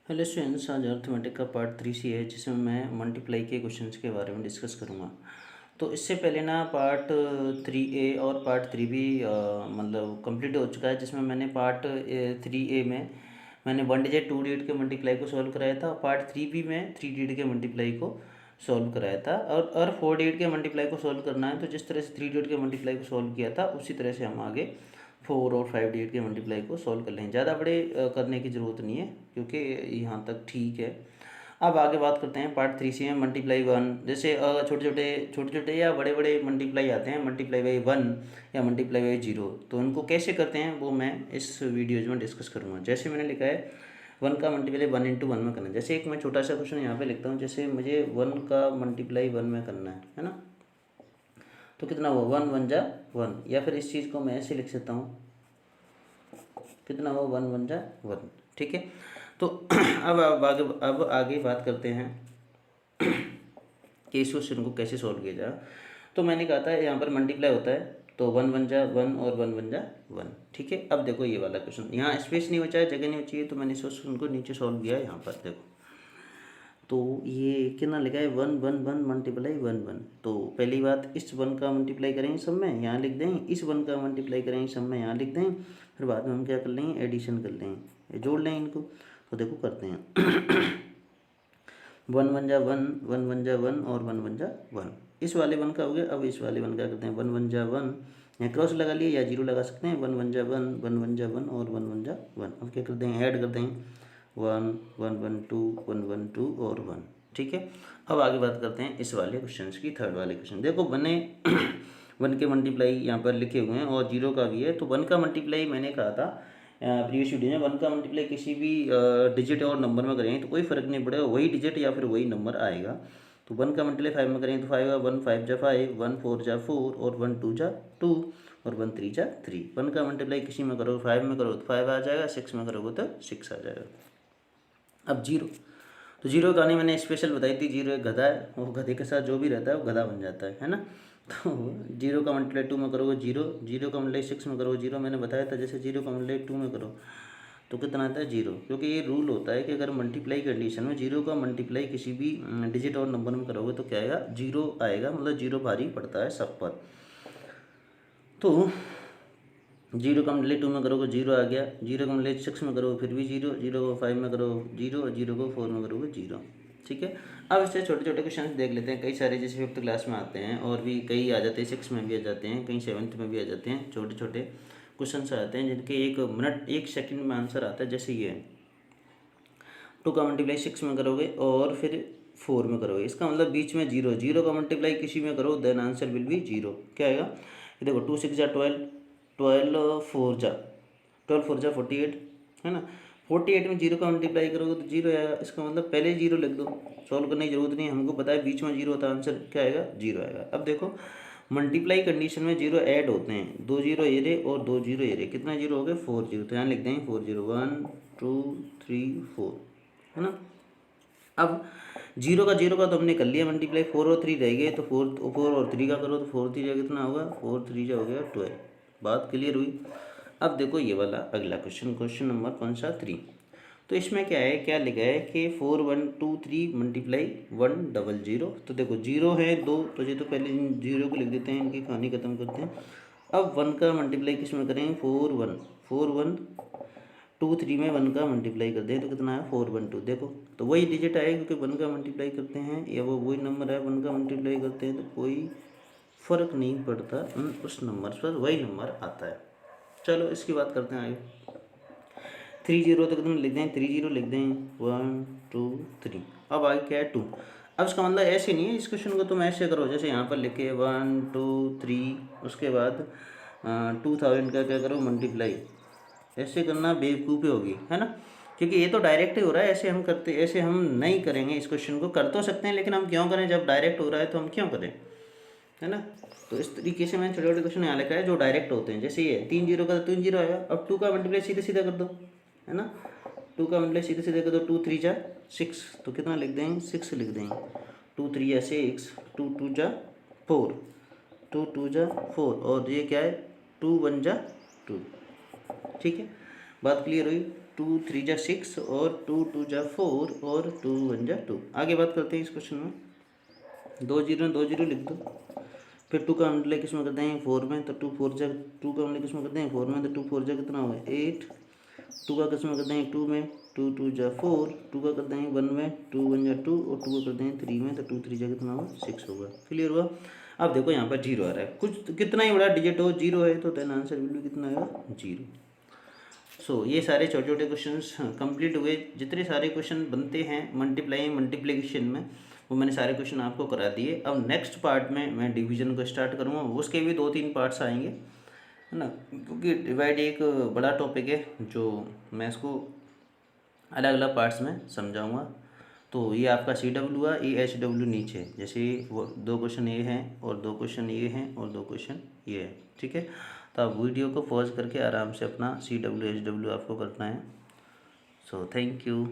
Hello students, आज arithmetic का part 3 सी है जिसमें मैं मल्टीप्लाई के क्वेश्चंस के बारे में डिस्कस करूँगा। तो इससे पहले ना पार्ट 3A और पार्ट 3B मतलब कंप्लीट हो चुका है, जिसमें मैंने पार्ट 3A में मैंने 1 डिजिट 2 डिजिट के मल्टीप्लाई को सॉल्व कराया था। पार्ट 3B में 3 डिजिट के मल्टीप्लाई को सॉल्व कराया था। और 4 डिजिट के मल्टीप्लाई को सॉल्व करना है तो जिस तरह से 3 डिजिट के मल्टीप्लाई को सॉल्व किया था उसी तरह से हम आगे 4 और 5 डिजिट के मल्टीप्लाई को सॉल्व कर लें। ज़्यादा बड़े करने की ज़रूरत नहीं है क्योंकि यहाँ तक ठीक है। अब आगे बात करते हैं पार्ट 3 में मल्टीप्लाई 1। जैसे छोटे छोटे या बड़े बड़े मल्टीप्लाई आते हैं, मल्टीप्लाई बाई 1 या मल्टीप्लाई बाई 0, तो उनको कैसे करते हैं वो मैं इस वीडियोज़ में डिस्कस करूँगा। जैसे मैंने लिखा है 1 का मल्टीप्लाई 1 इंटू 1 में करना है। जैसे एक मैं छोटा सा क्वेश्चन यहाँ पे लिखता हूँ, जैसे मुझे 1 का मल्टीप्लाई 1 में करना है ना, तो कितना हुआ 1 1 जा 1, या फिर इस चीज़ को मैं ऐसे लिख सकता हूँ, कितना हुआ 1 1 जा 1। ठीक है, तो अब आगे बात करते हैं कि इस क्वेश्चन को कैसे सॉल्व किया जाए। तो मैंने कहा था यहाँ पर मल्टीप्लाई होता है तो 1 1 जा 1 और 1 1 जा 1। ठीक है, अब देखो ये वाला क्वेश्चन, यहाँ स्पेस नहीं बचा है, जगह नहीं बची है, तो मैंने इस क्वेश्चन को नीचे सॉल्व किया है। यहाँ पर देखो तो ये कितना लिखा है 1 1 1 मल्टीप्लाई 1 1। तो पहली बात इस 1 का मल्टीप्लाई करेंगे सब में, यहाँ लिख दें, इस 1 का मल्टीप्लाई करेंगे सब में, यहाँ लिख दें, फिर बाद में हम क्या कर लेंगे, एडिशन कर लेंगे, जोड़ लें इनको। तो देखो करते हैं 1 1 जा 1, 1 1 जा 1 और 1 1 जा 1। इस वाले 1 का हो गया। अब इस वाले 1 का करते हैं 1 1 जा 1, यहाँ क्रॉस लगा लिए या जीरो लगा सकते हैं, 1 1 जा 1, 1 1 जा 1 और 1 1 जा 1। अब क्या करते हैं, ऐड करते हैं 1 1 1 2 1 1 2 और 1। ठीक है, अब आगे बात करते हैं इस वाले क्वेश्चन की, थर्ड वाले क्वेश्चन। देखो बने 1 के मल्टीप्लाई यहाँ पर लिखे हुए हैं और 0 का भी है। तो 1 का मल्टीप्लाई मैंने कहा था प्रीवियस वीडियो में, 1 का मल्टीप्लाई किसी भी डिजिट और नंबर में करेंगे तो कोई फ़र्क नहीं पड़ेगा, वही डिजिट या फिर वही नंबर आएगा। तो 1 का मल्टीप्लाई 5 में करेंगे तो 5 का 1 5 जा 5, 1 4 जा 4 और 1 2 जा 2 और 1 3 जा 3। 1 का मल्टीप्लाई किसी में करो 5 में करो तो 5 आ जाएगा, 6 में करोगे तो 6 आ जाएगा। अब 0, तो 0 कहानी मैंने स्पेशल बताई थी, 0 एक गधा है, वो गधे के साथ जो भी रहता है वो गधा बन जाता है ना। तो 0 का मल्टीप्लाई 2 में करोगे 0, 0 का मल्टीप्लाई 6 में करोगे 0, मैंने बताया था। जैसे 0 का मल्टीप्लाई 2 में करो तो कितना आता है 0, क्योंकि ये रूल होता है कि अगर मल्टीप्लाई कंडीशन में 0 का मल्टीप्लाई किसी भी डिजिट और नंबर में करोगे तो क्या आएगा, 0 आएगा, मतलब 0 भारी पड़ता है सब पर। तो 0 का मल्टीप्लाई 2 में करोगे 0 आ गया, 0 का मल्टीप्लाई 6 में करोगे फिर भी 0, 0 को 5 में करो 0 और 0 को 4 में करोगे 0। ठीक है, अब इससे छोटे छोटे क्वेश्चन देख लेते हैं। कई सारे जैसे 5th क्लास में आते हैं और भी कई आ जाते हैं, 6 में भी आ जाते हैं, कहीं 7th में भी आ जाते हैं। छोटे छोटे क्वेश्चन आते हैं जिनके 1 मिनट 1 सेकंड में आंसर आता है। जैसे ये 2 का मल्टीप्लाई 6 में करोगे और फिर 4 में करोगे, इसका मतलब बीच में 0, 0 का मल्टीप्लाई किसी में करो देन आंसर विल बी 0। क्या आएगा, ये देखो 2 6 जा 12, 12 4 जा 48 है ना। 48 में 0 का मल्टीप्लाई करोगे तो 0 आएगा, इसका मतलब पहले 0 लिख दो, सॉल्व करने की जरूरत नहीं है, हमको पता है बीच में 0 होता है, आंसर क्या आएगा 0 आएगा। अब देखो मल्टीप्लाई कंडीशन में 0 ऐड होते हैं, 2 0 ये रहे और 2 0 ये रहे, कितना 0 हो गए 4 0, तो यहाँ लिख देंगे 4 0, 1 2 3 4 है ना। अब 0 का तो हमने कर लिया मल्टीप्लाई, 4 और 3 रह गए, तो 4 और 3 का करो तो 4 3 कितना होगा, 4 3 हो गया 12। बात क्लियर हुई। अब देखो ये वाला अगला क्वेश्चन, क्वेश्चन नंबर कौन सा 3। तो इसमें क्या है, क्या लिखा है कि 4 1 2 3 मल्टीप्लाई 1 0 0। तो देखो 0 है 2, तो ये तो पहले 0 को लिख देते हैं, इनकी कहानी खत्म करते हैं। अब 1 का मल्टीप्लाई किस में करेंगे, 4 1 2 3 में 1 का मल्टीप्लाई कर दें तो कितना है 4 1 2। देखो तो वही डिजिट आए क्योंकि 1 का मल्टीप्लाई करते हैं या वो वही नंबर है 1 का मल्टीप्लाई करते हैं, तो कोई फ़र्क नहीं पड़ता, उस नंबर पर वही नंबर आता है। चलो इसकी बात करते हैं आगे। 3 0 तो कितना लिख दें, 3 0 लिख दें 1 2 3। अब आगे क्या है 2। अब इसका मतलब ऐसे नहीं है, इस क्वेश्चन को तुम ऐसे करो जैसे यहाँ पर लिखे 1 2 3, उसके बाद 2000 का क्या करो मल्टीप्लाई, ऐसे करना बेवकूफ़ी होगी है ना, क्योंकि ये तो डायरेक्ट ही हो रहा है। ऐसे हम करते, ऐसे हम नहीं करेंगे, इस क्वेश्चन को कर तो सकते हैं लेकिन हम क्यों करें, जब डायरेक्ट हो रहा है तो हम क्यों करें, है ना। तो इस तरीके से मैंने छोटे छोटे क्वेश्चन यहाँ लिखा है जो डायरेक्ट होते हैं। जैसे ये 3 0 का तो 3 0 आएगा। अब 2 का मल्टीप्लाई सीधे सीधा कर दो, है ना, 2 का मल्टीप्लाई सीधे सीधे कर दो, 2 3 जा 6, तो कितना लिख देंगे 6 लिख देंगे, 2 3 जा 6, 2 2 जा 4, 2 2 जा 4 और ये क्या है 2 1 जा 2। ठीक है, बात क्लियर हुई। 2 3 जा 6 और 2 2 जा 4 और 2 1 जा 2। आगे बात करते हैं इस क्वेश्चन में। 2 जीरो 2 जीरो लिख दो, फिर 2 का मल्टीप्लाई किस में करते हैं 4 में, तो 2 4 जा 2 का मल्टीप्लाई किस में करते हैं 4 में, तो 2 4 जा कितना हुआ 8। 2 का किस में करते हैं 2 में, 2 2 जा 4, 2 का करते हैं 1 में, 2 1 जा 2 और 2 का करते हैं 3 में, तो 2 3 जा कितना हुआ 6 होगा। क्लियर हुआ। अब देखो यहाँ पर जीरो आ रहा है, कुछ कितना ही बड़ा डिजिट हो जीरो है तो देन आंसर विल बी कितना आएगा 0। सो ये सारे छोटे छोटे क्वेश्चंस कंप्लीट हुए। जितने सारे क्वेश्चन बनते हैं मल्टीप्लिकेशन में वो मैंने सारे क्वेश्चन आपको करा दिए। अब नेक्स्ट पार्ट में मैं डिवीजन को स्टार्ट करूँगा, उसके भी 2-3 पार्ट्स आएंगे, है ना, क्योंकि डिवाइड एक बड़ा टॉपिक है जो मैं इसको अलग अलग पार्ट्स में समझाऊंगा। तो ये आपका CW हुआ, ये HW नीचे, जैसे वो 2 क्वेश्चन ये हैं और 2 क्वेश्चन ये हैं और 2 क्वेश्चन ये हैं, ठीक है। तो आप वीडियो को पॉज करके आराम से अपना CW HW आपको करना है। So thank you.